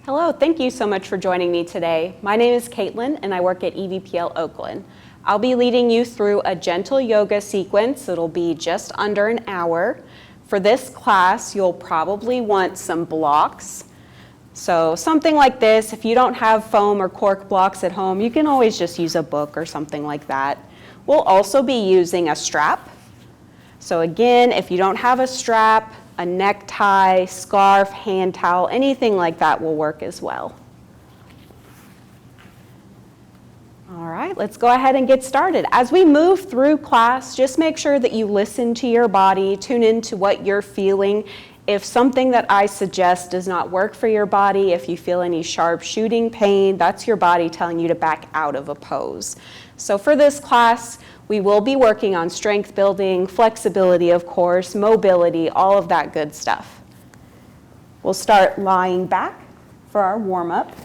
Hello, thank you so much for joining me today. My name is Caitlin and I work at EVPL Oakland. I'll be leading you through a gentle yoga sequence. It'll be just under an hour. For this class, you'll probably want some blocks. So something like this, if you don't have foam or cork blocks at home, you can always just use a book or something like that. We'll also be using a strap. So again, if you don't have a strap, a necktie, scarf, hand towel, anything like that will work as well. All right, let's go ahead and get started. As we move through class, just make sure that you listen to your body, tune into what you're feeling. If something that I suggest does not work for your body, if you feel any sharp shooting pain, that's your body telling you to back out of a pose. So for this class, we will be working on strength building, flexibility, of course, mobility, all of that good stuff. We'll start lying back for our warm-up.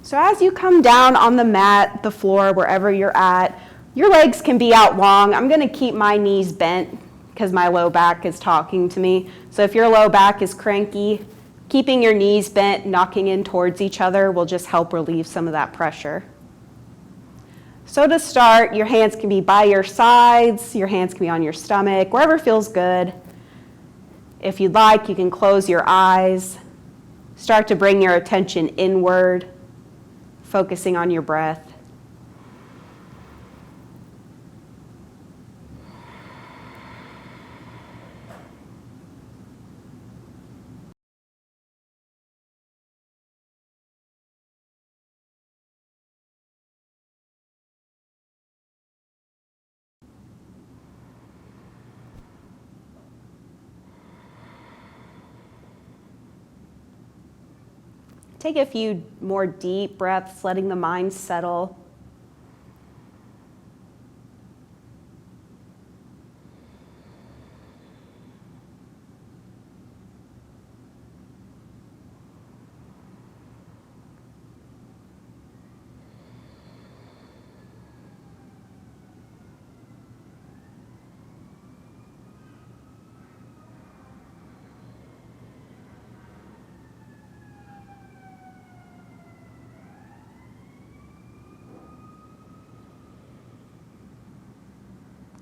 So as you come down on the mat, the floor, wherever you're at, your legs can be out long. I'm going to keep my knees bent because my low back is talking to me. So if your low back is cranky, keeping your knees bent, knocking in towards each other will just help relieve some of that pressure. So to start, your hands can be by your sides, your hands can be on your stomach, wherever feels good. If you'd like, you can close your eyes. Start to bring your attention inward, focusing on your breath. Take a few more deep breaths, letting the mind settle.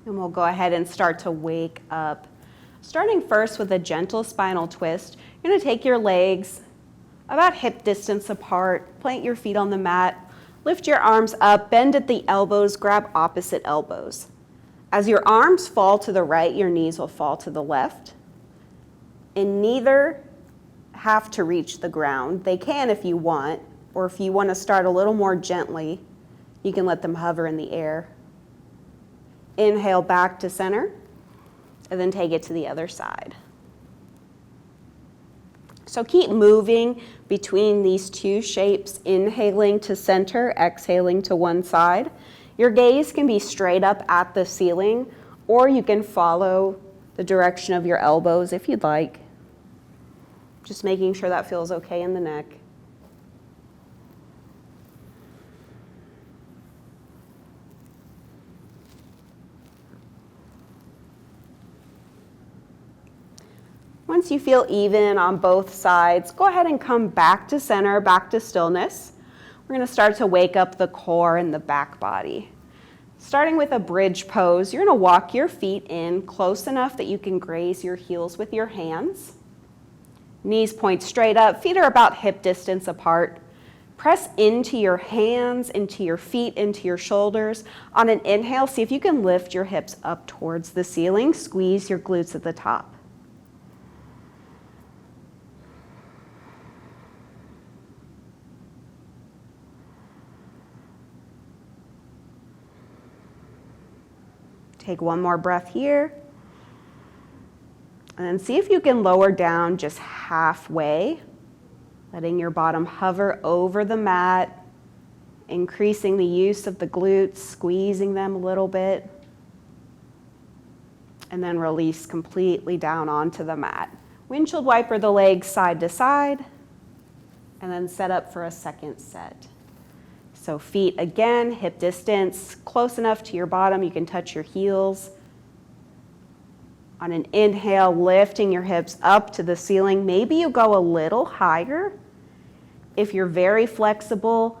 And we'll go ahead and start to wake up. Starting first with a gentle spinal twist, you're going to take your legs about hip distance apart, plant your feet on the mat, lift your arms up, bend at the elbows, grab opposite elbows. As your arms fall to the right, your knees will fall to the left. And neither have to reach the ground. They can if you want, or if you want to start a little more gently, you can let them hover in the air. Inhale back to center, and then take it to the other side. So keep moving between these two shapes, inhaling to center, exhaling to one side. Your gaze can be straight up at the ceiling, or you can follow the direction of your elbows if you'd like. Just making sure that feels okay in the neck. Once you feel even on both sides, go ahead and come back to center, back to stillness. We're going to start to wake up the core and the back body. Starting with a bridge pose, you're going to walk your feet in close enough that you can graze your heels with your hands. Knees point straight up, feet are about hip distance apart. Press into your hands, into your feet, into your shoulders. On an inhale, see if you can lift your hips up towards the ceiling. Squeeze your glutes at the top. Take one more breath here. And then see if you can lower down just halfway, letting your bottom hover over the mat, increasing the use of the glutes, squeezing them a little bit, and then release completely down onto the mat. Windshield wiper the legs side to side, and then set up for a second set. So feet again, hip distance, close enough to your bottom, you can touch your heels. On an inhale, lifting your hips up to the ceiling. Maybe you go a little higher. If you're very flexible,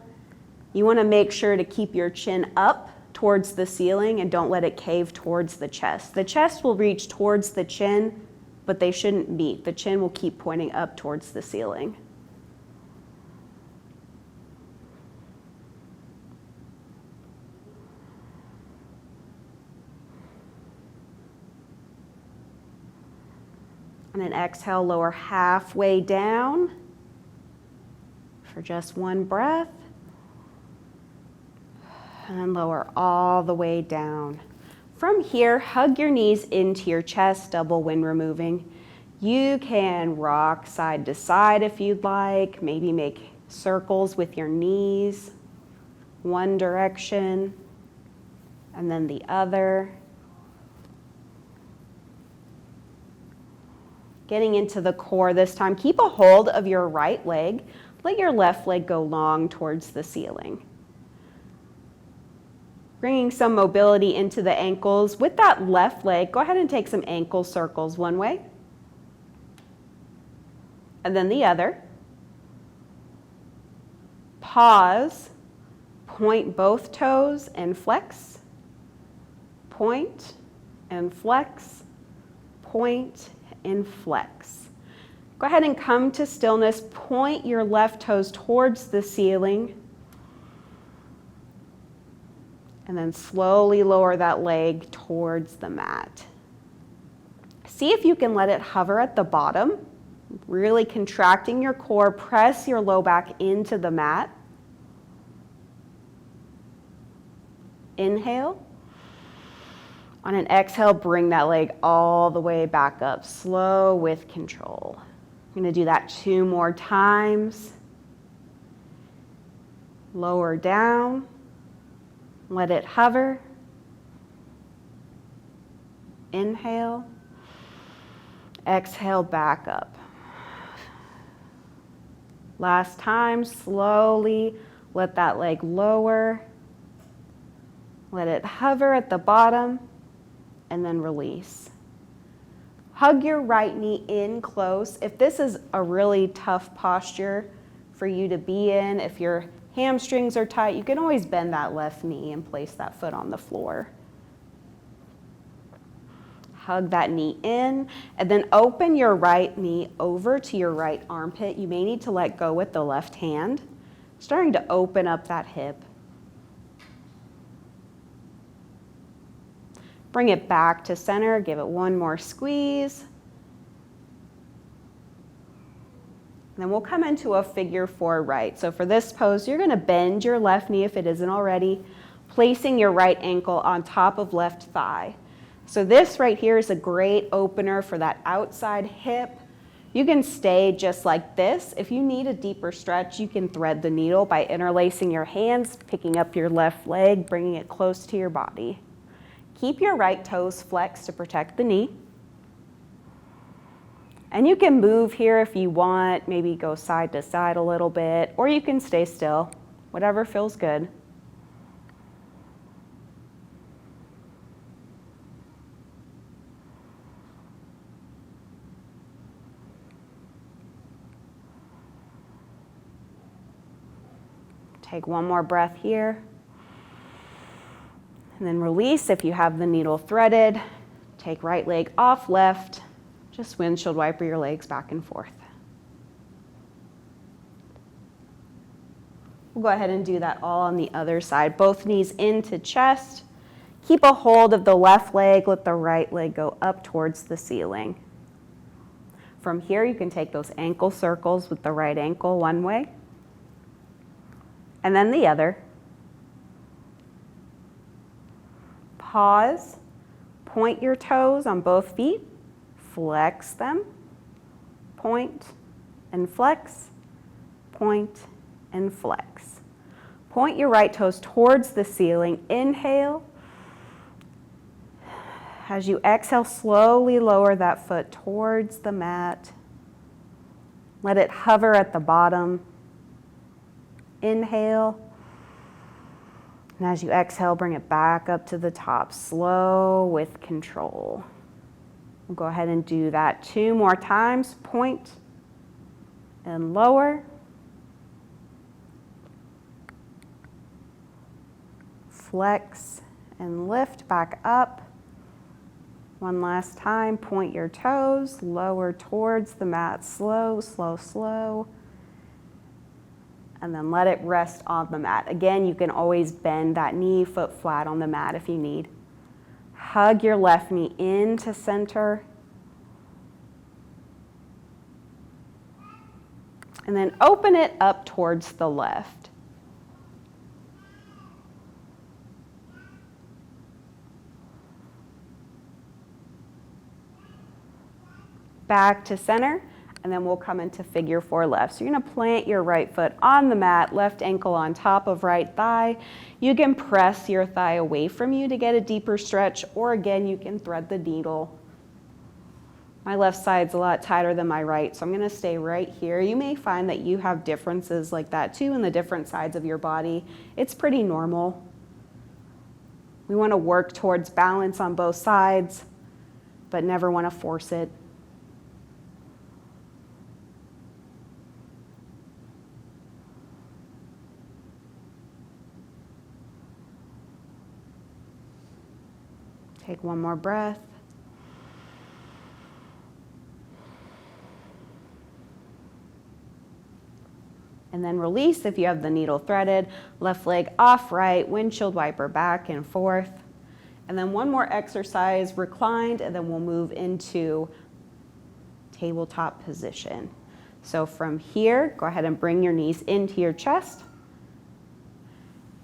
you want to make sure to keep your chin up towards the ceiling and don't let it cave towards the chest. The chest will reach towards the chin, but they shouldn't meet. The chin will keep pointing up towards the ceiling. On an exhale, lower halfway down for just one breath. And lower all the way down. From here, hug your knees into your chest, double when removing. You can rock side to side if you'd like. Maybe make circles with your knees. One direction and then the other. Getting into the core this time. Keep a hold of your right leg. Let your left leg go long towards the ceiling. Bringing some mobility into the ankles. With that left leg, go ahead and take some ankle circles one way. And then the other. Pause. Point both toes and flex. Point and flex. Point and flex. Go ahead and come to stillness. Point your left toes towards the ceiling. And then slowly lower that leg towards the mat. See if you can let it hover at the bottom, really contracting your core. Press your low back into the mat. Inhale. On an exhale, bring that leg all the way back up, slow with control. I'm going to do that 2 more times. Lower down. Let it hover. Inhale. Exhale, back up. Last time, slowly let that leg lower. Let it hover at the bottom and then release. Hug your right knee in close. If this is a really tough posture for you to be in, if your hamstrings are tight, you can always bend that left knee and place that foot on the floor. Hug that knee in, and then open your right knee over to your right armpit. You may need to let go with the left hand, starting to open up that hip. Bring it back to center, give it one more squeeze. And then we'll come into a figure 4 right. So for this pose, you're going to bend your left knee if it isn't already, placing your right ankle on top of left thigh. So this right here is a great opener for that outside hip. You can stay just like this. If you need a deeper stretch, you can thread the needle by interlacing your hands, picking up your left leg, bringing it close to your body. Keep your right toes flexed to protect the knee. And you can move here if you want, maybe go side to side a little bit, or you can stay still, whatever feels good. Take one more breath here. And then release if you have the needle threaded. Take right leg off left. Just windshield wiper your legs back and forth. We'll go ahead and do that all on the other side. Both knees into chest. Keep a hold of the left leg. Let the right leg go up towards the ceiling. From here, you can take those ankle circles with the right ankle one way, and then the other. Pause. Point your toes on both feet. Flex them, point and flex, point and flex. Point your right toes towards the ceiling. Inhale. As you exhale, slowly lower that foot towards the mat. Let it hover at the bottom. Inhale. And as you exhale, bring it back up to the top, slow with control. We'll go ahead and do that 2 more times. Point and lower. Flex and lift back up. One last time, point your toes, lower towards the mat, slow, slow, slow. And then let it rest on the mat. Again, you can always bend that knee, foot flat on the mat if you need. Hug your left knee into center. And then open it up towards the left. Back to center, and then we'll come into figure 4 left. So you're gonna plant your right foot on the mat, left ankle on top of right thigh. You can press your thigh away from you to get a deeper stretch, or again, you can thread the needle. My left side's a lot tighter than my right, so I'm gonna stay right here. You may find that you have differences like that too in the different sides of your body. It's pretty normal. We wanna work towards balance on both sides, but never wanna force it. Take one more breath. And then release if you have the needle threaded. Left leg off right, windshield wiper back and forth. And then one more exercise, reclined, and then we'll move into tabletop position. So from here, go ahead and bring your knees into your chest.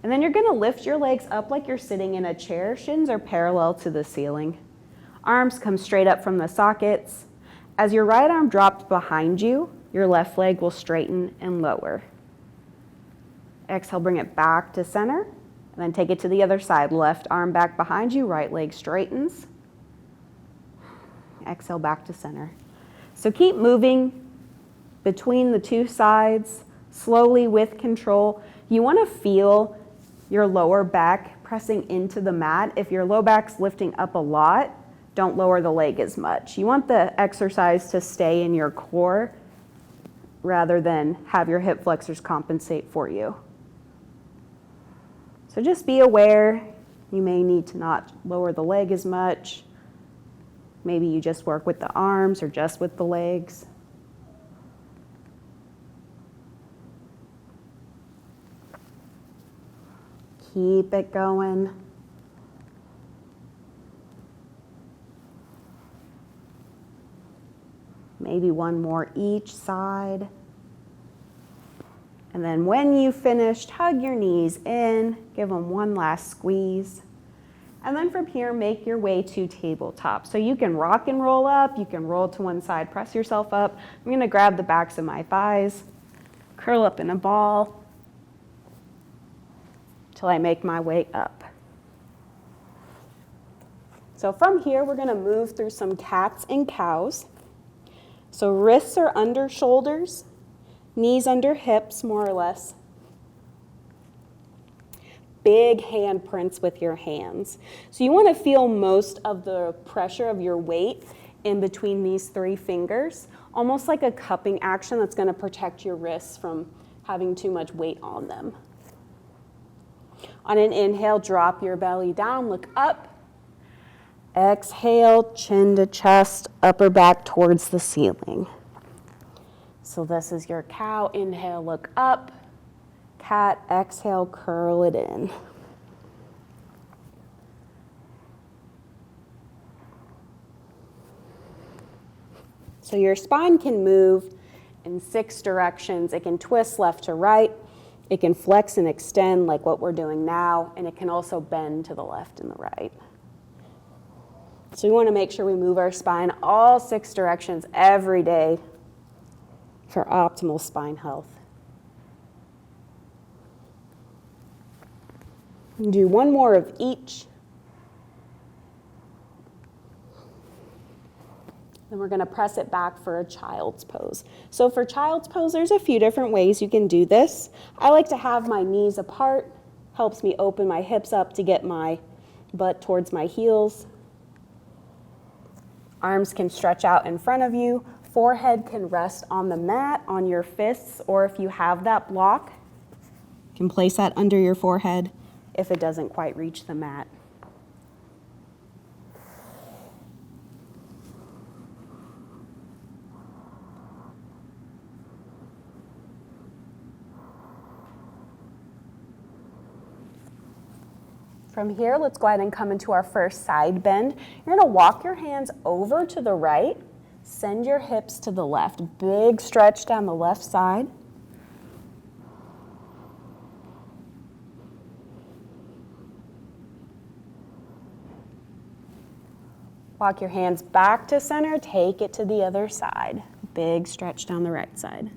And then you're gonna lift your legs up like you're sitting in a chair. Shins are parallel to the ceiling. Arms come straight up from the sockets. As your right arm drops behind you, your left leg will straighten and lower. Exhale, bring it back to center, and then take it to the other side. Left arm back behind you, right leg straightens. Exhale, back to center. So keep moving between the two sides, slowly with control. You wanna feel your lower back pressing into the mat. If your low back's lifting up a lot, don't lower the leg as much. You want the exercise to stay in your core rather than have your hip flexors compensate for you. So just be aware. You may need to not lower the leg as much. Maybe you just work with the arms or just with the legs. Keep it going. Maybe one more each side. And then when you finished, hug your knees in, give them one last squeeze. And then from here, make your way to tabletop. So you can rock and roll up, you can roll to one side, press yourself up. I'm gonna grab the backs of my thighs, curl up in a ball, till I make my way up. So from here, we're gonna move through some cats and cows. So wrists are under shoulders, knees under hips, more or less. Big hand prints with your hands. So you wanna feel most of the pressure of your weight in between these 3 fingers, almost like a cupping action that's gonna protect your wrists from having too much weight on them. On an inhale, drop your belly down, look up. Exhale, chin to chest, upper back towards the ceiling. So this is your cow. Inhale, look up. Cat, exhale, curl it in. So your spine can move in 6 directions. It can twist left to right. It can flex and extend like what we're doing now, and it can also bend to the left and the right. So we want to make sure we move our spine all 6 directions every day for optimal spine health. Do one more of each. Then we're going to press it back for a child's pose. So for child's pose, there's a few different ways you can do this. I like to have my knees apart. Helps me open my hips up to get my butt towards my heels. Arms can stretch out in front of you. Forehead can rest on the mat, on your fists, or if you have that block, you can place that under your forehead if it doesn't quite reach the mat. From here, let's go ahead and come into our first side bend. You're gonna walk your hands over to the right, send your hips to the left. Big stretch down the left side. Walk your hands back to center, take it to the other side. Big stretch down the right side.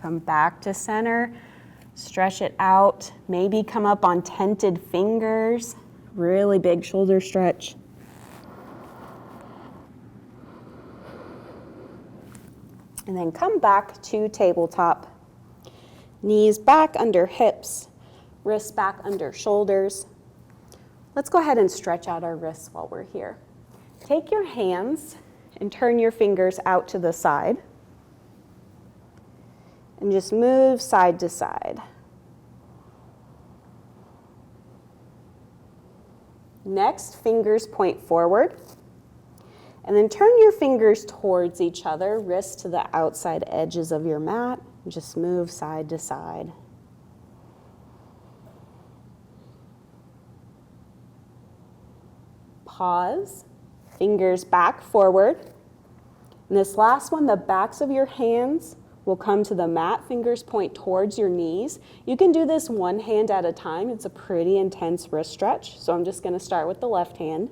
Come back to center, stretch it out, maybe come up on tented fingers, really big shoulder stretch. And then come back to tabletop. Knees back under hips, wrists back under shoulders. Let's go ahead and stretch out our wrists while we're here. Take your hands and turn your fingers out to the side. And just move side to side. Next, fingers point forward. And then turn your fingers towards each other, wrists to the outside edges of your mat. And just move side to side. Pause, fingers back forward. And this last one, the backs of your hands will come to the mat, fingers point towards your knees. You can do this one hand at a time. It's a pretty intense wrist stretch, so I'm just gonna start with the left hand.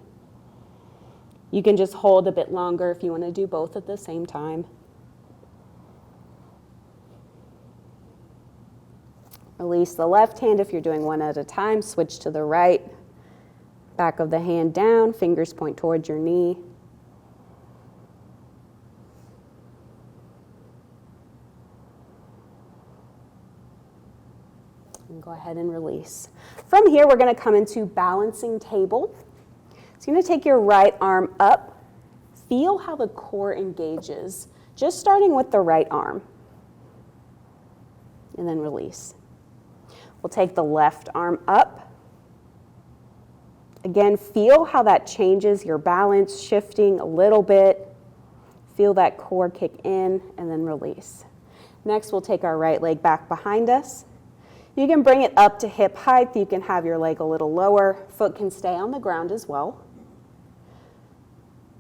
You can just hold a bit longer if you wanna do both at the same time. Release the left hand if you're doing one at a time, switch to the right. Back of the hand down, fingers point towards your knee. And go ahead and release. From here, we're going to come into balancing table. So you're going to take your right arm up. Feel how the core engages, just starting with the right arm. And then release. We'll take the left arm up. Again, feel how that changes your balance, shifting a little bit. Feel that core kick in and then release. Next, we'll take our right leg back behind us. You can bring it up to hip height. You can have your leg a little lower. Foot can stay on the ground as well.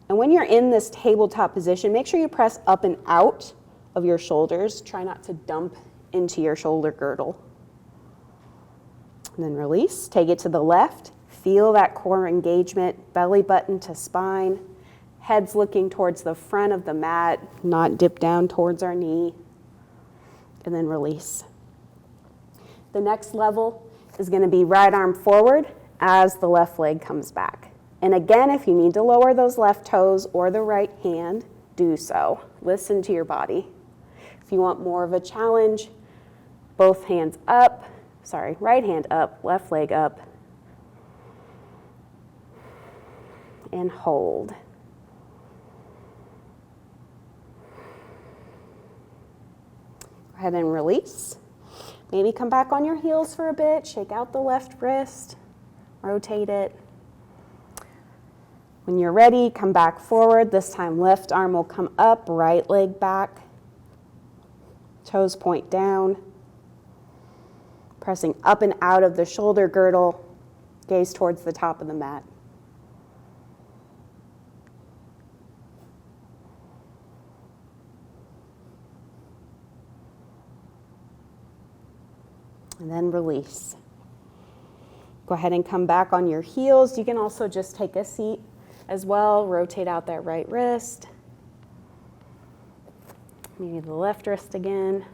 And when you're in this tabletop position, make sure you press up and out of your shoulders. Try not to dump into your shoulder girdle. And then release. Take it to the left. Feel that core engagement, belly button to spine. Head's looking towards the front of the mat, not dip down towards our knee. And then release. The next level is going to be right arm forward as the left leg comes back. And again, if you need to lower those left toes or the right hand, do so. Listen to your body. If you want more of a challenge, both hands up, right hand up, left leg up, and hold. Go ahead and release. Maybe come back on your heels for a bit, shake out the left wrist, rotate it. When you're ready, come back forward. This time left arm will come up, right leg back. Toes point down. Pressing up and out of the shoulder girdle, gaze towards the top of the mat. And then release. Go ahead and come back on your heels. You can also just take a seat as well. Rotate out that right wrist. Maybe the left wrist again.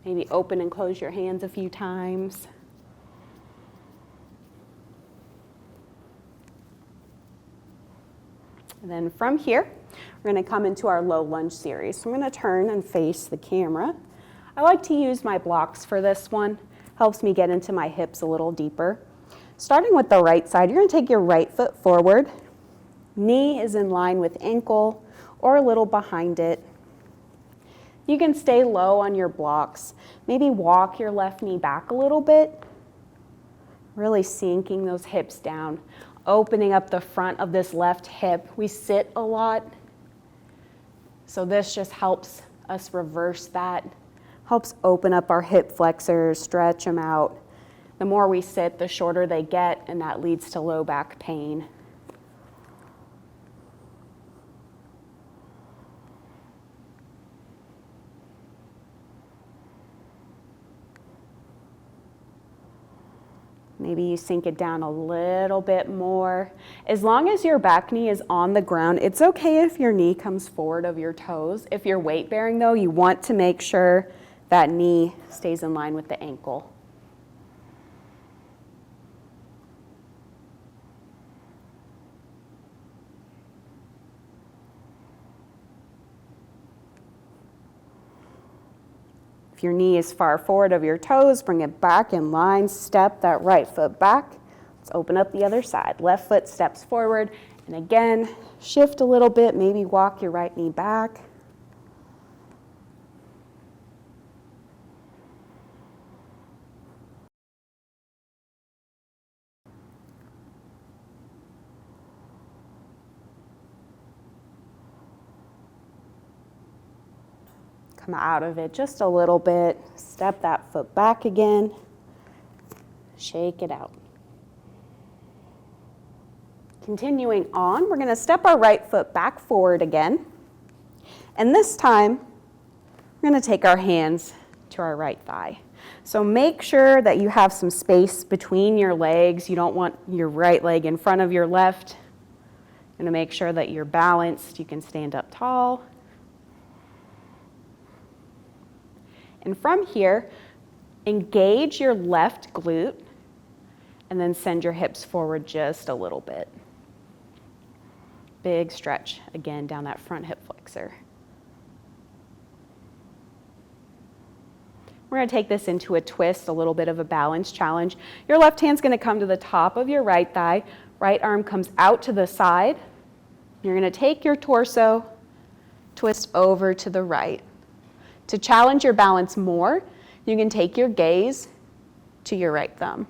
Maybe open and close your hands a few times. And then from here, We're going to come into our low lunge series. So I'm going to turn and face the camera. I like to use my blocks for this one. Helps me get into my hips a little deeper. Starting with the right side, you're going to take your right foot forward. Knee is in line with ankle or a little behind it. You can stay low on your blocks. Maybe walk your left knee back a little bit. Really sinking those hips down. Opening up the front of this left hip. We sit a lot. So this just helps us reverse that. Helps open up our hip flexors, stretch them out. The more we sit, the shorter they get, and that leads to low back pain. Maybe you sink it down a little bit more. As long as your back knee is on the ground, it's okay if your knee comes forward of your toes. If you're weight bearing though, you want to make sure that knee stays in line with the ankle. If your knee is far forward of your toes, bring it back in line, step that right foot back. Let's open up the other side. Left foot steps forward, and again, shift a little bit, maybe walk your right knee back. Come out of it just a little bit. Step that foot back again. Shake it out. Continuing on, we're going to step our right foot back forward again. And this time, we're going to take our hands to our right thigh. So make sure that you have some space between your legs. You don't want your right leg in front of your left. You're going to make sure that you're balanced. You can stand up tall. And from here, engage your left glute and then send your hips forward just a little bit. Big stretch, again, down that front hip flexor. We're going to take this into a twist, a little bit of a balance challenge. Your left hand's going to come to the top of your right thigh. Right arm comes out to the side. You're going to take your torso, twist over to the right. To challenge your balance more, you can take your gaze to your right thumb.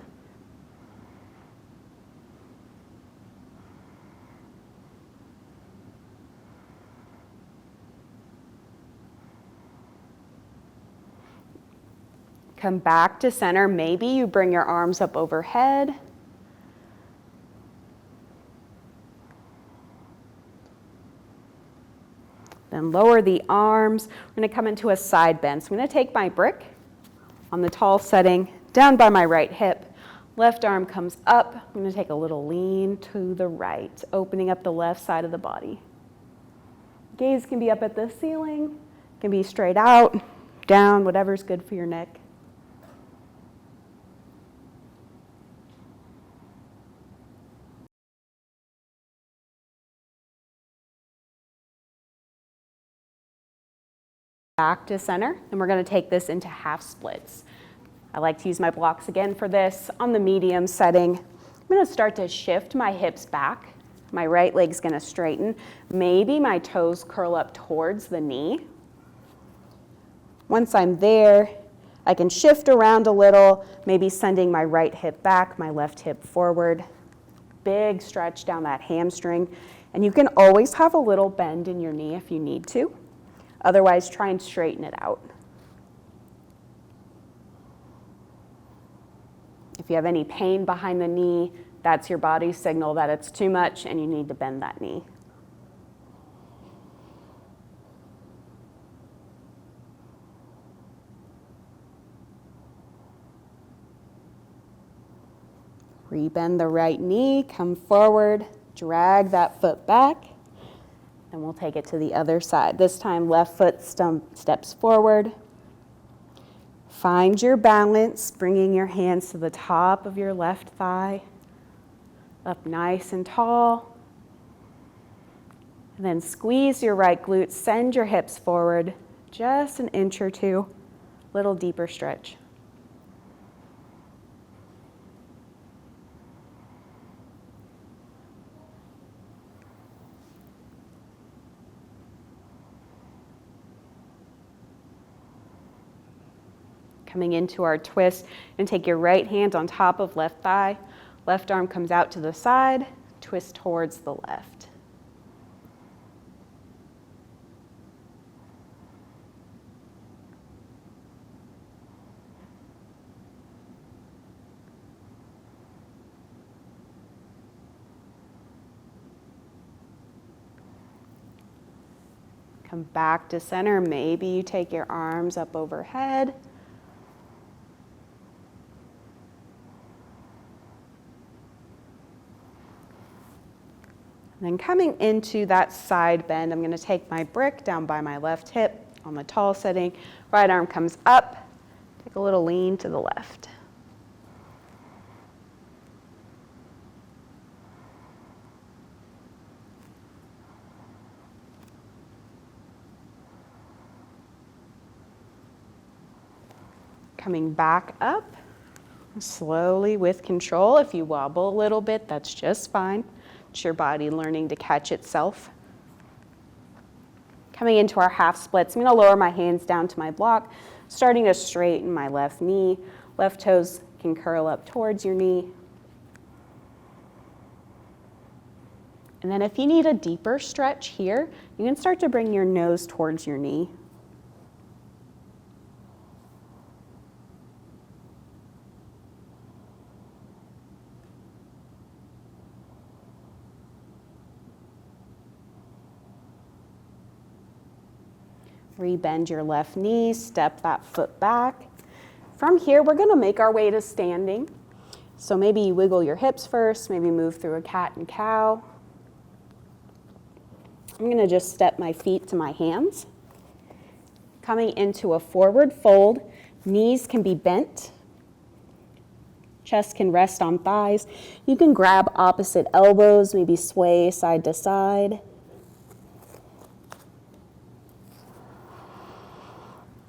Come back to center. Maybe you bring your arms up overhead. Then lower the arms. We're going to come into a side bend. So I'm going to take my brick on the tall setting, down by my right hip. Left arm comes up. I'm going to take a little lean to the right, opening up the left side of the body. Gaze can be up at the ceiling, can be straight out, down, whatever's good for your neck. Back to center, and we're going to take this into half splits. I like to use my blocks again for this. On the medium setting, I'm going to start to shift my hips back. My right leg's going to straighten. Maybe my toes curl up towards the knee. Once I'm there, I can shift around a little, maybe sending my right hip back, my left hip forward. Big stretch down that hamstring. And you can always have a little bend in your knee if you need to. Otherwise, try and straighten it out. If you have any pain behind the knee, that's your body's signal that it's too much and you need to bend that knee. Rebend the right knee, come forward, drag that foot back. And we'll take it to the other side. This time, left foot steps forward. Find your balance, bringing your hands to the top of your left thigh. Up nice and tall. And then squeeze your right glute, send your hips forward, just an inch or two, little deeper stretch. Coming into our twist, and take your right hand on top of left thigh, left arm comes out to the side, twist towards the left. Come back to center. Maybe you take your arms up overhead. And then coming into that side bend, I'm going to take my brick down by my left hip on the tall setting. Right arm comes up. Take a little lean to the left. Coming back up, slowly with control. If you wobble a little bit, that's just fine. It's your body learning to catch itself. Coming into our half splits, I'm going to lower my hands down to my block, starting to straighten my left knee. Left toes can curl up towards your knee. And then if you need a deeper stretch here, you can start to bring your nose towards your knee. Rebend your left knee, step that foot back. From here, we're going to make our way to standing. So maybe you wiggle your hips first, maybe move through a cat and cow. I'm going to just step my feet to my hands. Coming into a forward fold, knees can be bent. Chest can rest on thighs. You can grab opposite elbows, maybe sway side to side.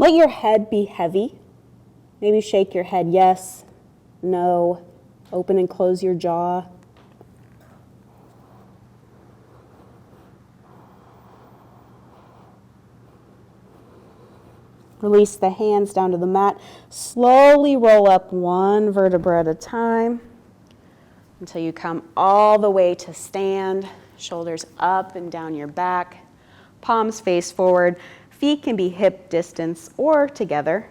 Let your head be heavy. Maybe shake your head yes, no. Open and close your jaw. Release the hands down to the mat. Slowly roll up one vertebra at a time until you come all the way to stand. Shoulders up and down your back. Palms face forward. Feet can be hip distance or together.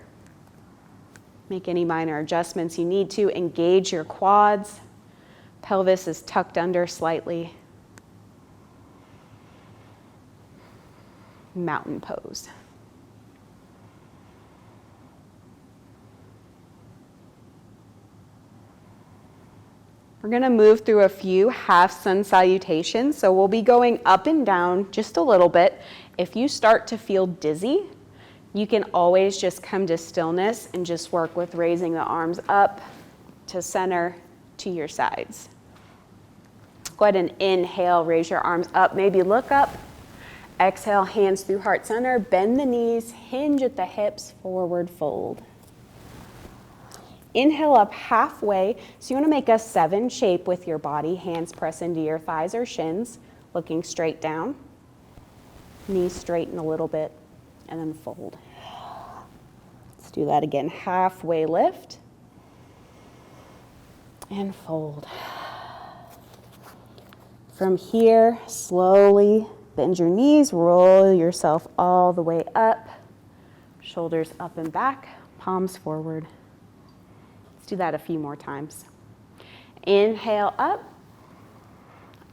Make any minor adjustments you need to. Engage your quads. Pelvis is tucked under slightly. Mountain pose. We're going to move through a few half sun salutations. So we'll be going up and down just a little bit. If you start to feel dizzy, you can always just come to stillness and just work with raising the arms up to center to your sides. Go ahead and inhale, raise your arms up, maybe look up. Exhale, hands through heart center, bend the knees, hinge at the hips, forward fold. Inhale up halfway, so you want to make a 7 shape with your body. Hands press into your thighs or shins, looking straight down. Knees straighten a little bit, and then fold. Let's do that again. Halfway lift, and fold. From here, slowly bend your knees, roll yourself all the way up. Shoulders up and back, palms forward. Let's do that a few more times. Inhale up,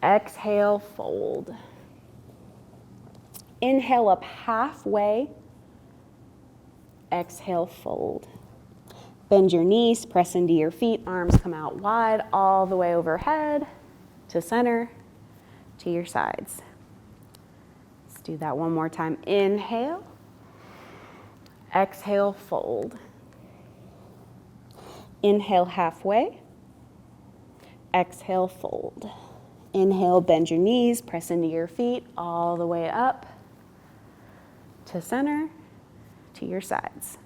exhale, fold. Inhale up halfway, exhale, fold. Bend your knees, press into your feet, arms come out wide, all the way overhead, to center, to your sides. Let's do that one more time. Inhale, exhale, fold. Inhale halfway, exhale, fold. Inhale, bend your knees, press into your feet all the way up to center, to your sides.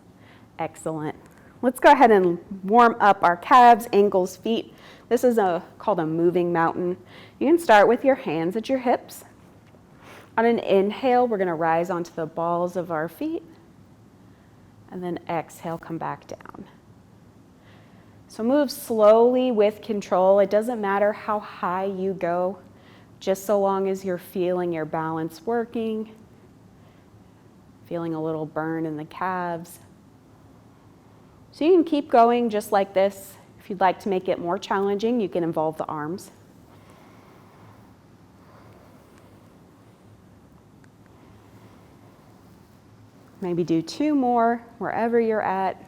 Excellent. Let's go ahead and warm up our calves, ankles, feet. This is called a moving mountain. You can start with your hands at your hips. On an inhale, we're going to rise onto the balls of our feet. And then exhale, come back down. So move slowly with control. It doesn't matter how high you go, just so long as you're feeling your balance working, feeling a little burn in the calves. So you can keep going just like this. If you'd like to make it more challenging, you can involve the arms. Maybe do 2 more wherever you're at.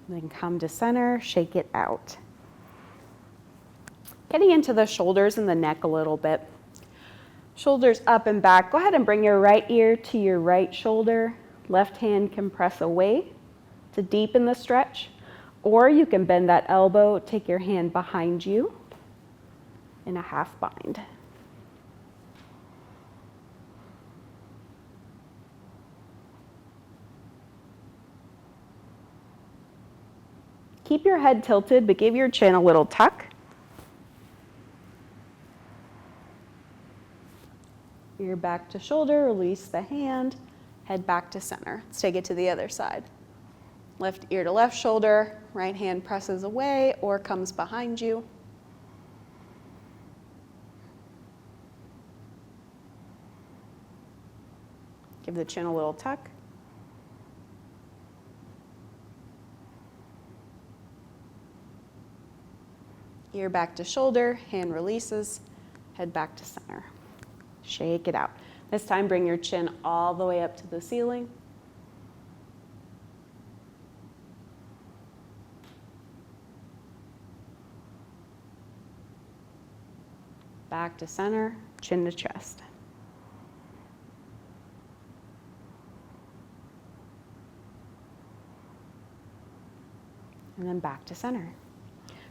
Then come to center, shake it out. Getting into the shoulders and the neck a little bit. Shoulders up and back. Go ahead and bring your right ear to your right shoulder. Left hand can press away to deepen the stretch. Or you can bend that elbow, take your hand behind you in a half bind. Keep your head tilted, but give your chin a little tuck. Ear back to shoulder, release the hand, head back to center. Let's take it to the other side. Left ear to left shoulder, right hand presses away or comes behind you. Give the chin a little tuck. Ear back to shoulder, hand releases, head back to center. Shake it out. This time, bring your chin all the way up to the ceiling. Back to center, chin to chest. And then back to center.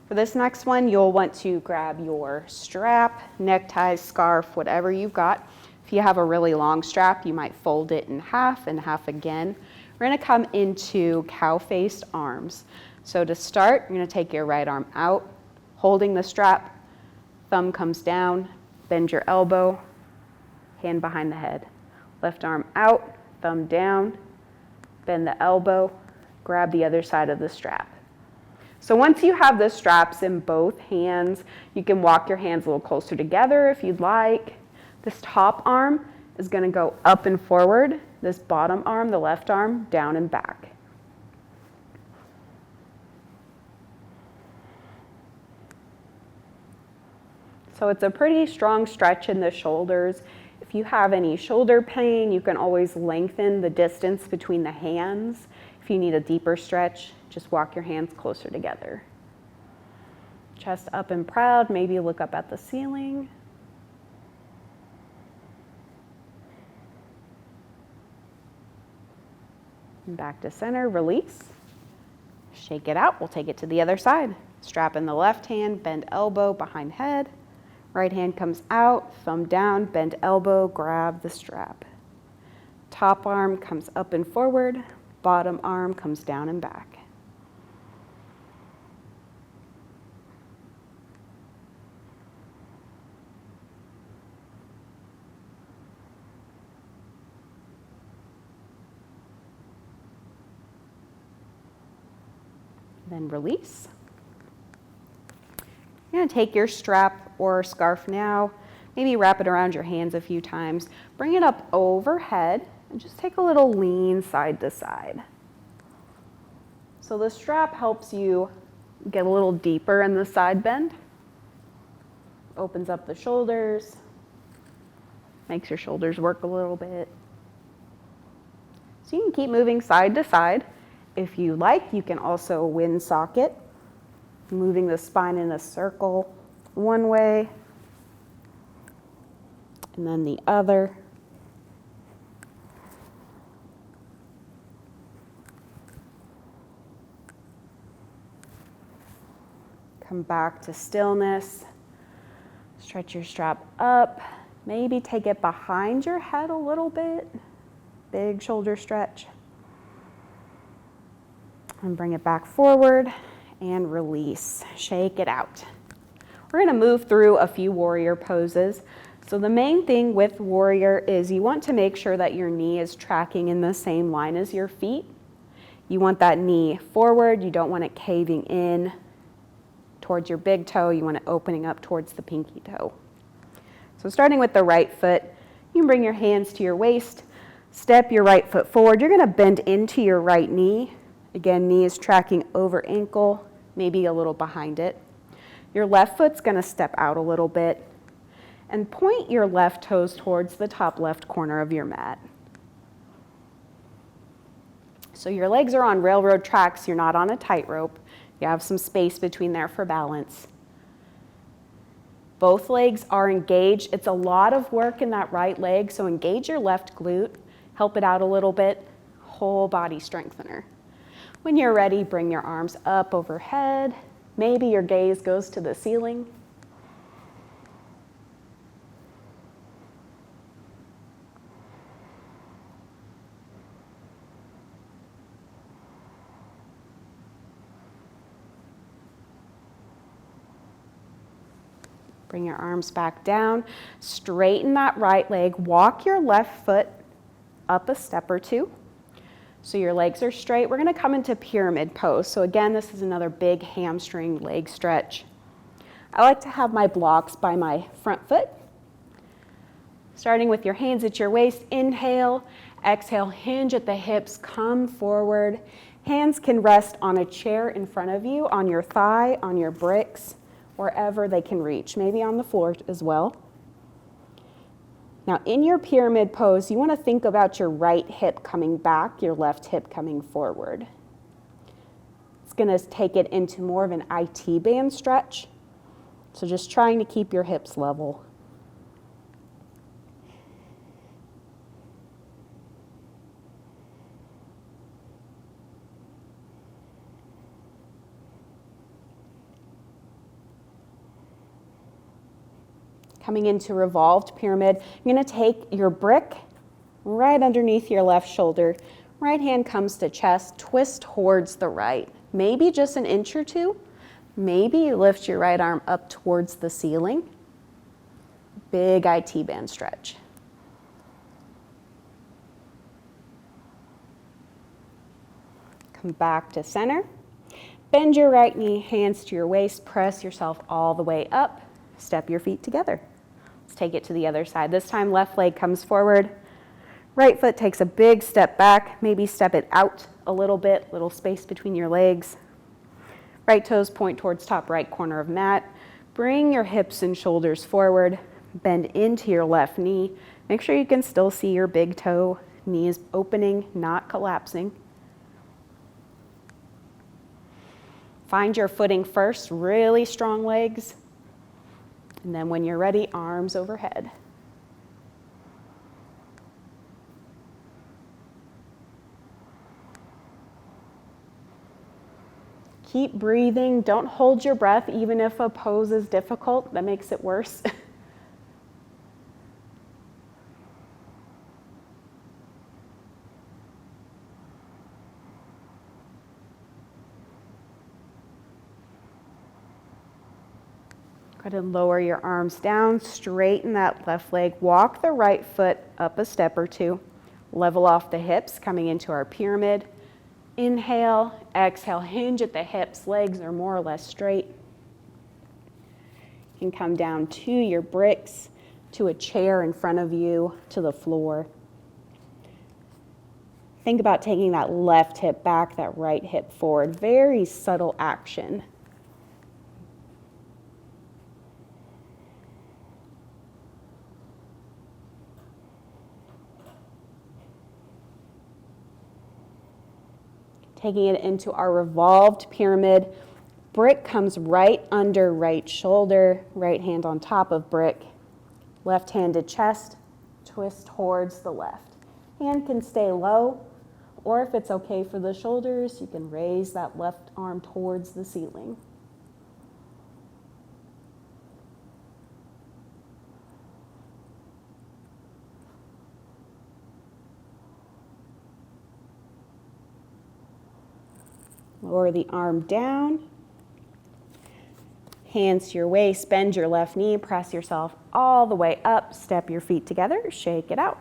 For this next one, you'll want to grab your strap, necktie, scarf, whatever you've got. If you have a really long strap, you might fold it in half and half again. We're going to come into cow-faced arms. So to start, you're going to take your right arm out, holding the strap, thumb comes down, bend your elbow, hand behind the head. Left arm out, thumb down, bend the elbow, grab the other side of the strap. So once you have the straps in both hands, you can walk your hands a little closer together if you'd like. This top arm is going to go up and forward. This bottom arm, the left arm, down and back. So it's a pretty strong stretch in the shoulders. If you have any shoulder pain, you can always lengthen the distance between the hands. If you need a deeper stretch, just walk your hands closer together. Chest up and proud, maybe look up at the ceiling. And back to center, release. Shake it out, we'll take it to the other side. Strap in the left hand, bend elbow behind head. Right hand comes out, thumb down, bend elbow, grab the strap. Top arm comes up and forward, bottom arm comes down and back. Then release. You're going to take your strap or scarf now, maybe wrap it around your hands a few times, bring it up overhead, and just take a little lean side to side. So the strap helps you get a little deeper in the side bend, opens up the shoulders, makes your shoulders work a little bit. So you can keep moving side to side. If you like, you can also wind socket, moving the spine in a circle one way and then the other. Come back to stillness. Stretch your strap up. Maybe take it behind your head a little bit. Big shoulder stretch. And bring it back forward and release. Shake it out. We're going to move through a few warrior poses. So the main thing with warrior is you want to make sure that your knee is tracking in the same line as your feet. You want that knee forward. You don't want it caving in towards your big toe. You want it opening up towards the pinky toe. So starting with the right foot, you can bring your hands to your waist, step your right foot forward. You're going to bend into your right knee. Again, knee is tracking over ankle, maybe a little behind it. Your left foot's going to step out a little bit and point your left toes towards the top left corner of your mat. So your legs are on railroad tracks. You're not on a tightrope. You have some space between there for balance. Both legs are engaged. It's a lot of work in that right leg, so engage your left glute. Help it out a little bit. Whole body strengthener. When you're ready, bring your arms up overhead. Maybe your gaze goes to the ceiling. Bring your arms back down. Straighten that right leg. Walk your left foot up a step or two. So your legs are straight. We're going to come into pyramid pose. So again, this is another big hamstring leg stretch. I like to have my blocks by my front foot. Starting with your hands at your waist, inhale, exhale, hinge at the hips, come forward. Hands can rest on a chair in front of you, on your thigh, on your bricks, wherever they can reach, maybe on the floor as well. Now in your pyramid pose, you want to think about your right hip coming back, your left hip coming forward. It's going to take it into more of an IT band stretch. So just trying to keep your hips level. Coming into revolved pyramid, you're going to take your brick right underneath your left shoulder. Right hand comes to chest, twist towards the right. Maybe just an inch or two. Maybe you lift your right arm up towards the ceiling. Big IT band stretch. Come back to center. Bend your right knee, hands to your waist, press yourself all the way up. Step your feet together. Let's take it to the other side. This time, left leg comes forward. Right foot takes a big step back. Maybe step it out a little bit, little space between your legs. Right toes point towards top right corner of mat. Bring your hips and shoulders forward. Bend into your left knee. Make sure you can still see your big toe. Knee is opening, not collapsing. Find your footing first, really strong legs. And then when you're ready, arms overhead. Keep breathing. Don't hold your breath, even if a pose is difficult. That makes it worse. Go ahead and lower your arms down, straighten that left leg, walk the right foot up a step or two, level off the hips, coming into our pyramid. Inhale, exhale, hinge at the hips, legs are more or less straight. You can come down to your bricks, to a chair in front of you, to the floor. Think about taking that left hip back, that right hip forward. Very subtle action. Taking it into our revolved pyramid. Brick comes right under right shoulder, right hand on top of brick. Left hand to chest, twist towards the left. Hand can stay low, or if it's okay for the shoulders, you can raise that left arm towards the ceiling. Lower the arm down. Hands to your waist, bend your left knee, press yourself all the way up, step your feet together, shake it out.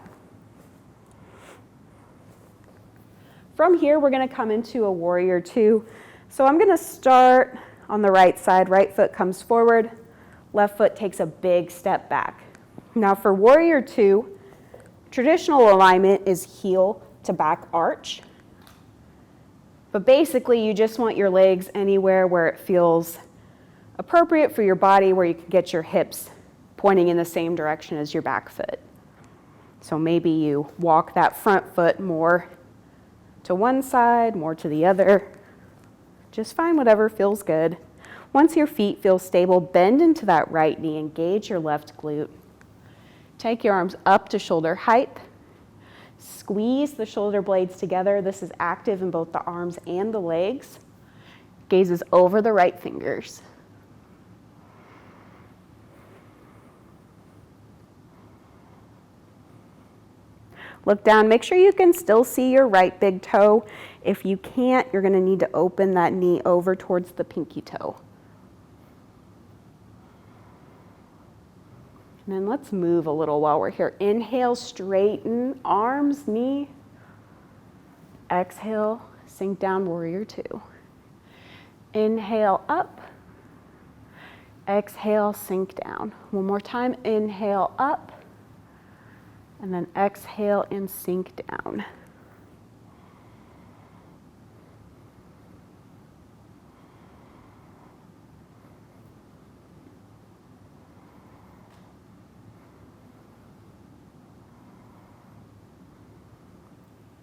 From here, we're going to come into a warrior two. So I'm going to start on the right side. Right foot comes forward, left foot takes a big step back. Now for warrior two, traditional alignment is heel to back arch. But basically, you just want your legs anywhere where it feels appropriate for your body, where you can get your hips pointing in the same direction as your back foot. So maybe you walk that front foot more to one side, more to the other. Just find whatever feels good. Once your feet feel stable, bend into that right knee, engage your left glute. Take your arms up to shoulder height. Squeeze the shoulder blades together. This is active in both the arms and the legs. Gazes over the right fingers. Look down, make sure you can still see your right big toe. If you can't, you're going to need to open that knee over towards the pinky toe. And then let's move a little while we're here. Inhale, straighten, arms, knee. Exhale, sink down, warrior two. Inhale, up. Exhale, sink down. One more time, inhale, up. And then exhale and sink down.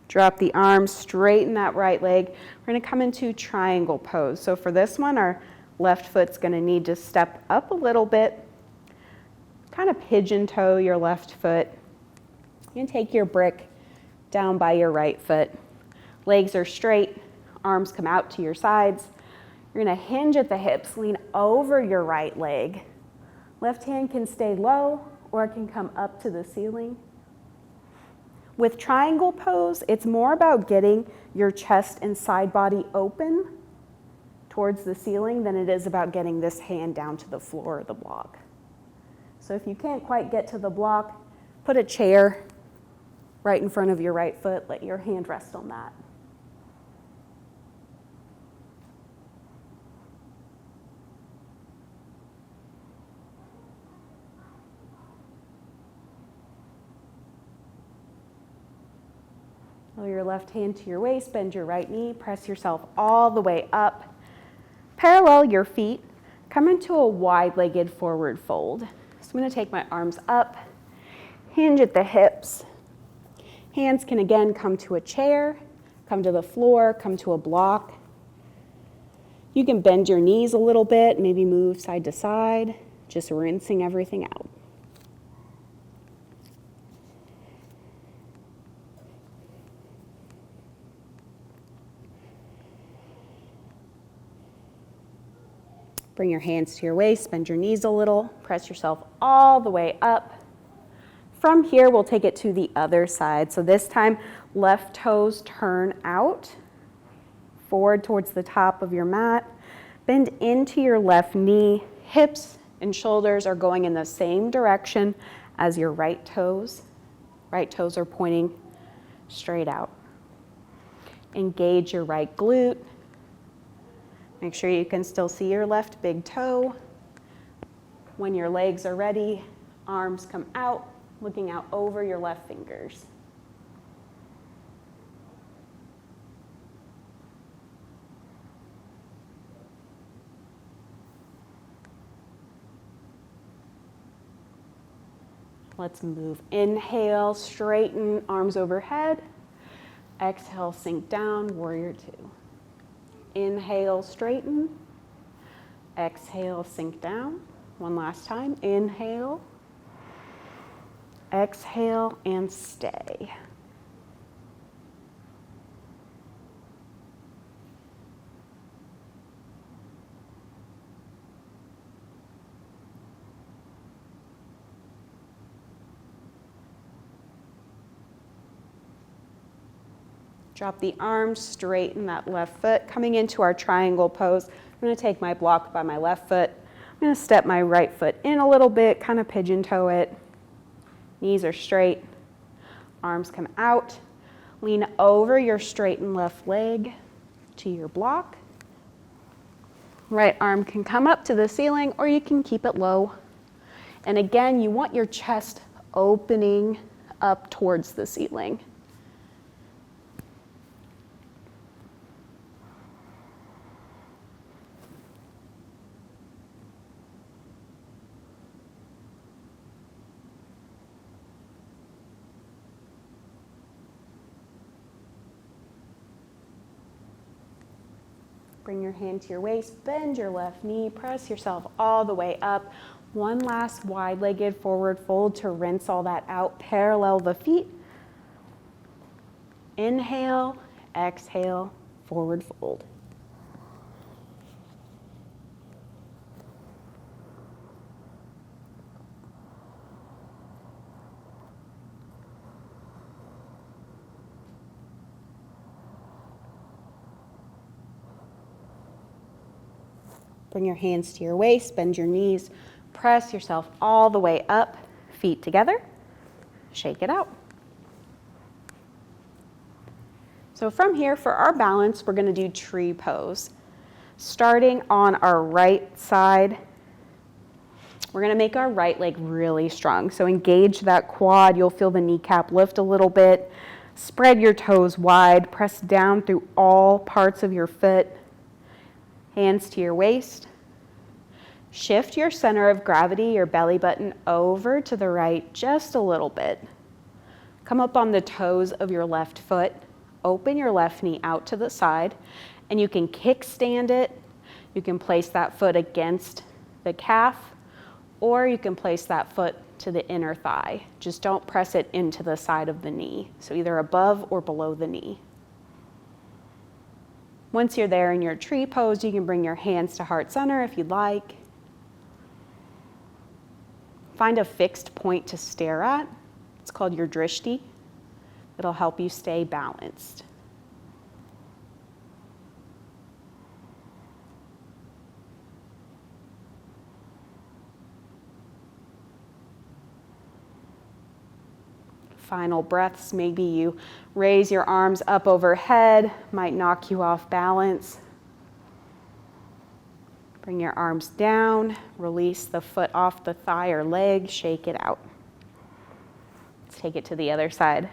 Drop the arms, straighten that right leg. We're going to come into triangle pose. So for this one, our left foot's going to need to step up a little bit. Kind of pigeon toe your left foot. You can take your brick down by your right foot. Legs are straight, arms come out to your sides. You're going to hinge at the hips, lean over your right leg. Left hand can stay low or it can come up to the ceiling. With triangle pose, it's more about getting your chest and side body open towards the ceiling than it is about getting this hand down to the floor or the block. So if you can't quite get to the block, put a chair right in front of your right foot. Let your hand rest on that. Lower your left hand to your waist, bend your right knee, press yourself all the way up. Parallel your feet, come into a wide-legged forward fold. So I'm going to take my arms up, hinge at the hips. Hands can again come to a chair, come to the floor, come to a block. You can bend your knees a little bit, maybe move side to side, just rinsing everything out. Bring your hands to your waist, bend your knees a little, press yourself all the way up. From here, we'll take it to the other side. So this time, left toes turn out, forward towards the top of your mat. Bend into your left knee. Hips and shoulders are going in the same direction as your right toes. Right toes are pointing straight out. Engage your right glute. Make sure you can still see your left big toe. When your legs are ready, arms come out, looking out over your left fingers. Let's move. Inhale, straighten, arms overhead. Exhale, sink down, warrior two. Inhale, straighten. Exhale, sink down. One last time. Inhale. Exhale and stay. Drop the arms, straighten that left foot. Coming into our triangle pose, I'm going to take my block by my left foot. I'm going to step my right foot in a little bit, kind of pigeon toe it. Knees are straight. Arms come out. Lean over your straightened left leg to your block. Right arm can come up to the ceiling, or you can keep it low. And again, you want your chest opening up towards the ceiling. Bring your hand to your waist, bend your left knee, press yourself all the way up. One last wide-legged forward fold to rinse all that out. Parallel the feet. Inhale, exhale, forward fold. Bring your hands to your waist, bend your knees, press yourself all the way up, feet together, shake it out. So from here, for our balance, we're going to do tree pose. Starting on our right side, we're going to make our right leg really strong. So engage that quad, you'll feel the kneecap lift a little bit. Spread your toes wide, press down through all parts of your foot. Hands to your waist. Shift your center of gravity, your belly button, over to the right just a little bit. Come up on the toes of your left foot. Open your left knee out to the side, and you can kickstand it. You can place that foot against the calf, or you can place that foot to the inner thigh. Just don't press it into the side of the knee, so either above or below the knee. Once you're there in your tree pose, you can bring your hands to heart center if you'd like. Find a fixed point to stare at. It's called your drishti. It'll help you stay balanced. Final breaths, maybe you raise your arms up overhead, might knock you off balance. Bring your arms down, release the foot off the thigh or leg, shake it out. Let's take it to the other side.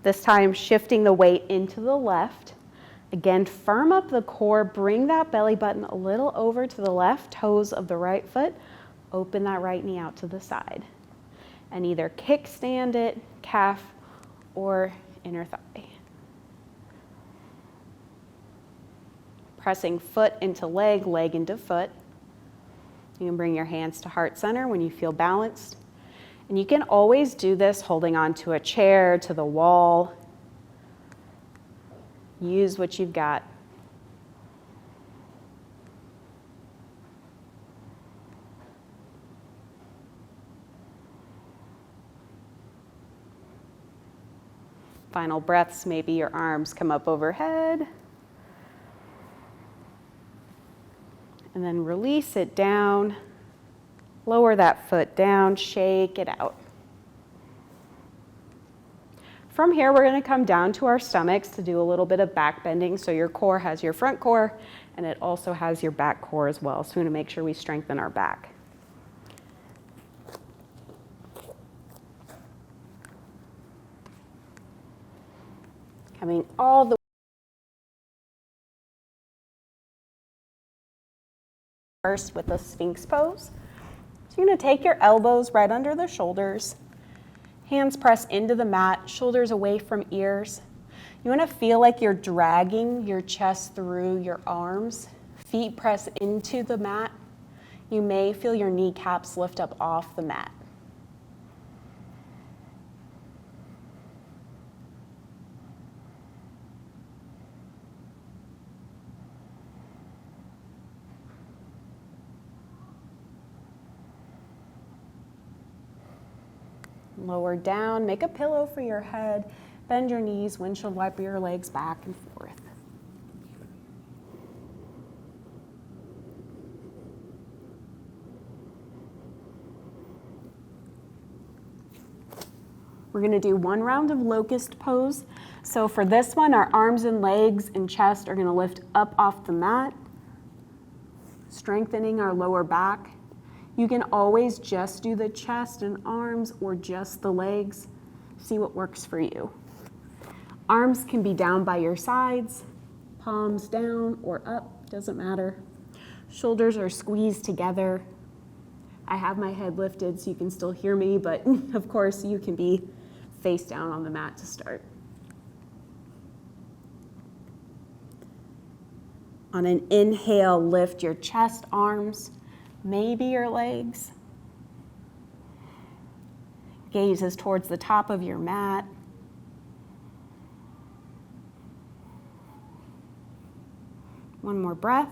This time, shifting the weight into the left. Again, firm up the core, bring that belly button a little over to the left, toes of the right foot, open that right knee out to the side. And either kickstand it, calf, or inner thigh. Pressing foot into leg, leg into foot. You can bring your hands to heart center when you feel balanced. And you can always do this holding on to a chair, to the wall. Use what you've got. Final breaths, maybe your arms come up overhead. And then release it down. Lower that foot down, shake it out. From here, we're going to come down to our stomachs to do a little bit of back bending. So your core has your front core, and it also has your back core as well. So we want to make sure we strengthen our back. Coming all the way first with the Sphinx pose. So you're going to take your elbows right under the shoulders. Hands press into the mat, shoulders away from ears. You want to feel like you're dragging your chest through your arms. Feet press into the mat. You may feel your kneecaps lift up off the mat. Lower down, make a pillow for your head, Bend your knees, windshield wiper your legs back and forth. We're going to do one round of locust pose. So for this one, our arms and legs and chest are going to lift up off the mat, strengthening our lower back. You can always just do the chest and arms or just the legs. See what works for you. Arms can be down by your sides, palms down or up, doesn't matter. Shoulders are squeezed together. I have my head lifted so you can still hear me, but of course you can be face down on the mat to start. On an inhale, lift your chest, arms, maybe your legs. Gaze is towards the top of your mat. One more breath.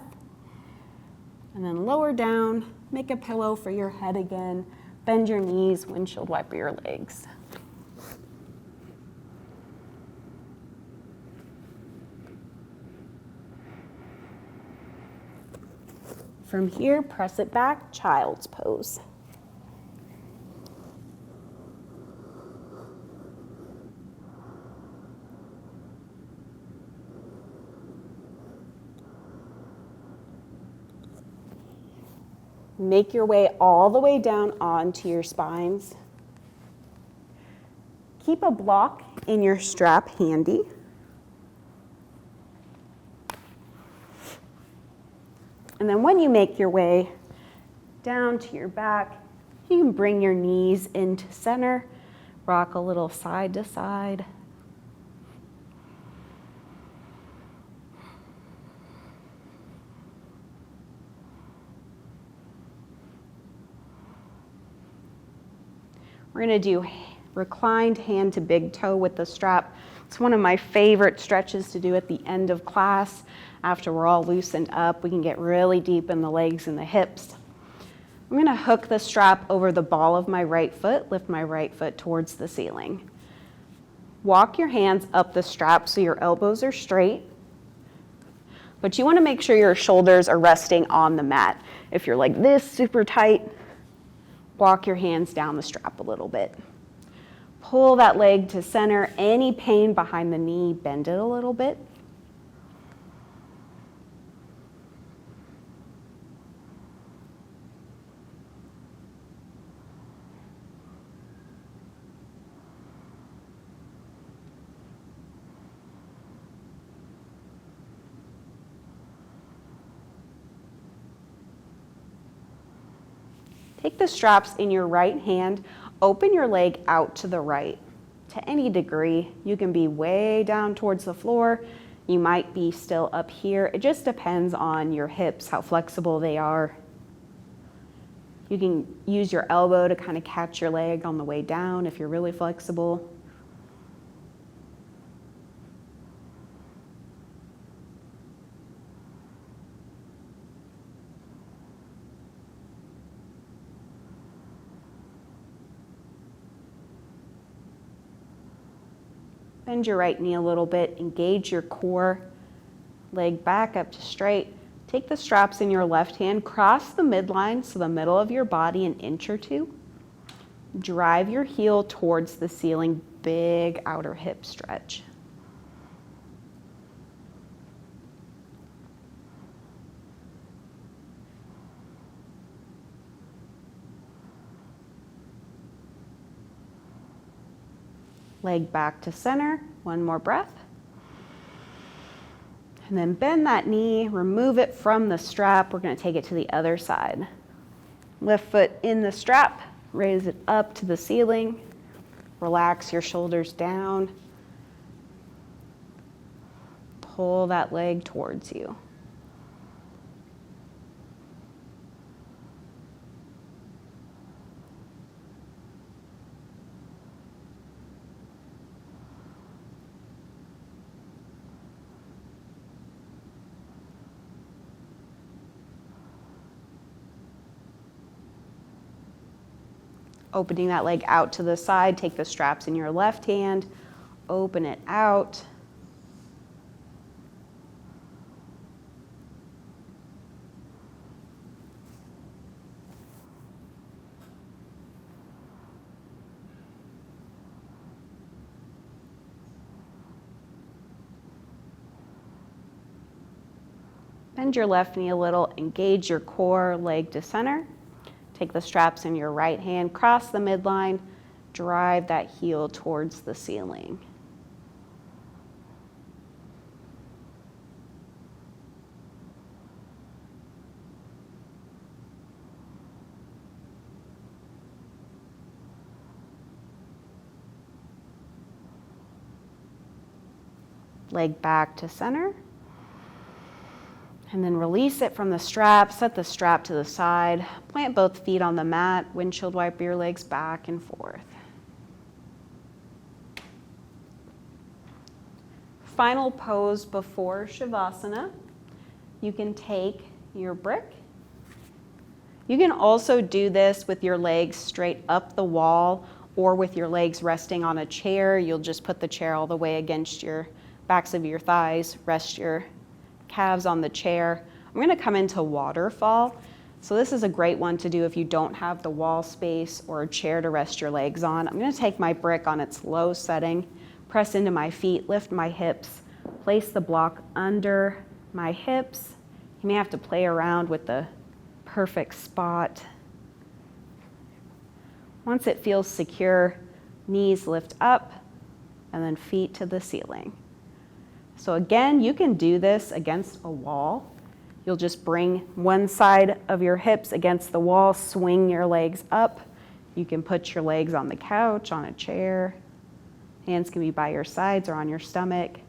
And then lower down, make a pillow for your head again. Bend your knees, windshield wiper your legs. From here, press it back, child's pose. Make your way all the way down onto your spines. Keep a block in your strap handy. And then when you make your way down to your back, you can bring your knees into center, rock a little side to side. We're going to do reclined hand to big toe with the strap. It's one of my favorite stretches to do at the end of class. After we're all loosened up, we can get really deep in the legs and the hips. I'm going to hook the strap over the ball of my right foot, lift my right foot towards the ceiling. Walk your hands up the strap so your elbows are straight, but you want to make sure your shoulders are resting on the mat. If you're like this, super tight, walk your hands down the strap a little bit. Pull that leg to center. Any pain behind the knee, bend it a little bit. Take the straps in your right hand, open your leg out to the right. To any degree, you can be way down towards the floor. You might be still up here. It just depends on your hips, how flexible they are. You can use your elbow to kind of catch your leg on the way down if you're really flexible. Bend your right knee a little bit, engage your core, leg back up to straight. Take the straps in your left hand, cross the midline, so the middle of your body, an inch or two. Drive your heel towards the ceiling, big outer hip stretch. Leg back to center, one more breath. And then bend that knee, remove it from the strap. We're going to take it to the other side. Left foot in the strap, raise it up to the ceiling. Relax your shoulders down. Pull that leg towards you. Opening that leg out to the side, take the straps in your left hand, open it out. Bend your left knee a little, engage your core, leg to center. Take the straps in your right hand, cross the midline, drive that heel towards the ceiling. Leg back to center. And then release it from the strap, set the strap to the side, plant both feet on the mat, windshield wiper your legs back and forth. Final pose before Shavasana. You can take your brick. You can also do this with your legs straight up the wall or with your legs resting on a chair. You'll just put the chair all the way against your backs of your thighs, rest your calves on the chair. I'm going to come into waterfall. So this is a great one to do if you don't have the wall space or a chair to rest your legs on. I'm going to take my brick on its low setting, press into my feet, lift my hips, place the block under my hips. You may have to play around with the perfect spot. Once it feels secure, knees lift up and then feet to the ceiling. So again, you can do this against a wall. You'll just bring one side of your hips against the wall, swing your legs up. You can put your legs on the couch, on a chair. Hands can be by your sides or on your stomach.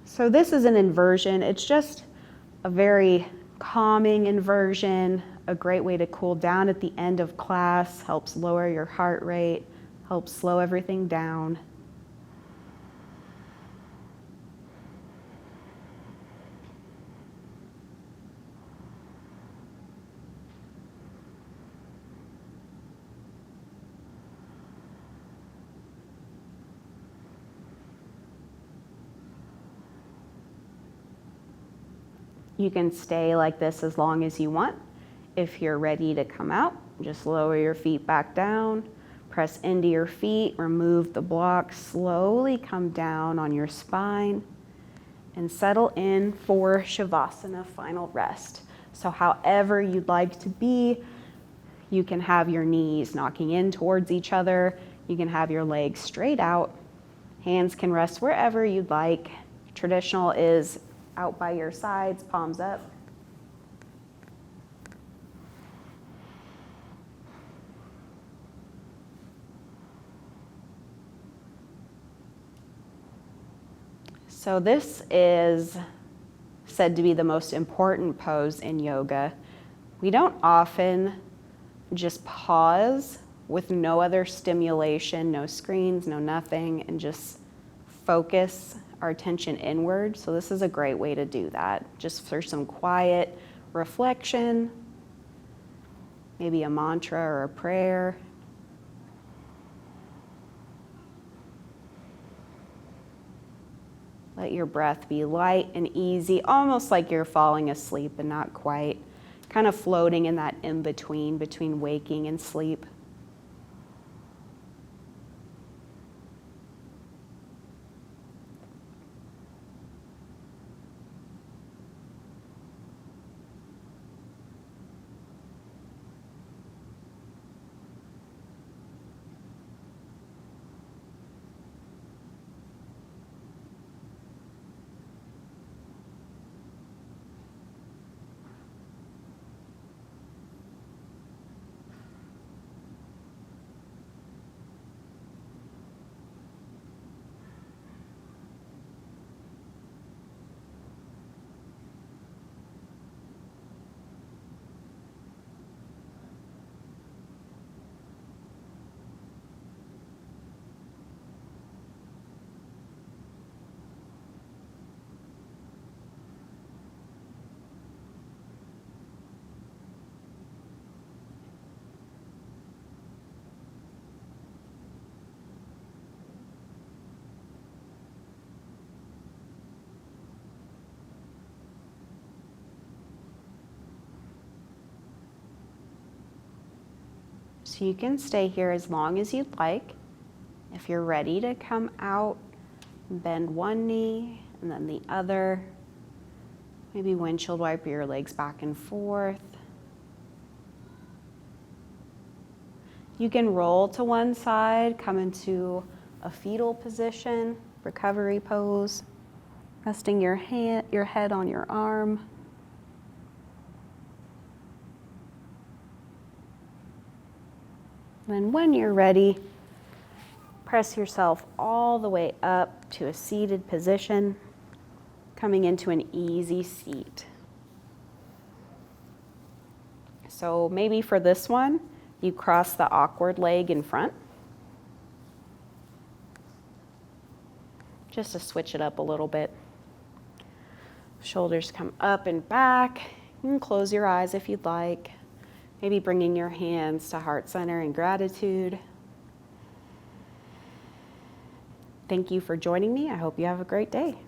So this is an inversion. It's just a very calming inversion, a great way to cool down at the end of class, helps lower your heart rate, helps slow everything down. You can stay like this as long as you want. If you're ready to come out, just lower your feet back down, press into your feet, remove the block, slowly come down on your spine, and settle in for Shavasana, final rest. So however you'd like to be, you can have your knees knocking in towards each other. You can have your legs straight out. Hands can rest wherever you'd like. Traditional is out by your sides, palms up. So this is said to be the most important pose in yoga. We don't often just pause with no other stimulation, no screens, no nothing, and just focus our attention inward. So this is a great way to do that, just for some quiet reflection, maybe a mantra or a prayer. Let your breath be light and easy, almost like you're falling asleep and not quite, kind of floating in that in-between, between waking and sleep. So you can stay here as long as you'd like. If you're ready to come out, bend one knee and then the other. Maybe windshield wiper your legs back and forth. You can roll to one side, come into a fetal position, recovery pose, resting your head on your arm. Then when you're ready, press yourself all the way up to a seated position, coming into an easy seat. So maybe for this one, you cross the awkward leg in front, just to switch it up a little bit. Shoulders come up and back. You can close your eyes if you'd like. Maybe bringing your hands to heart center in gratitude. Thank you for joining me. I hope you have a great day.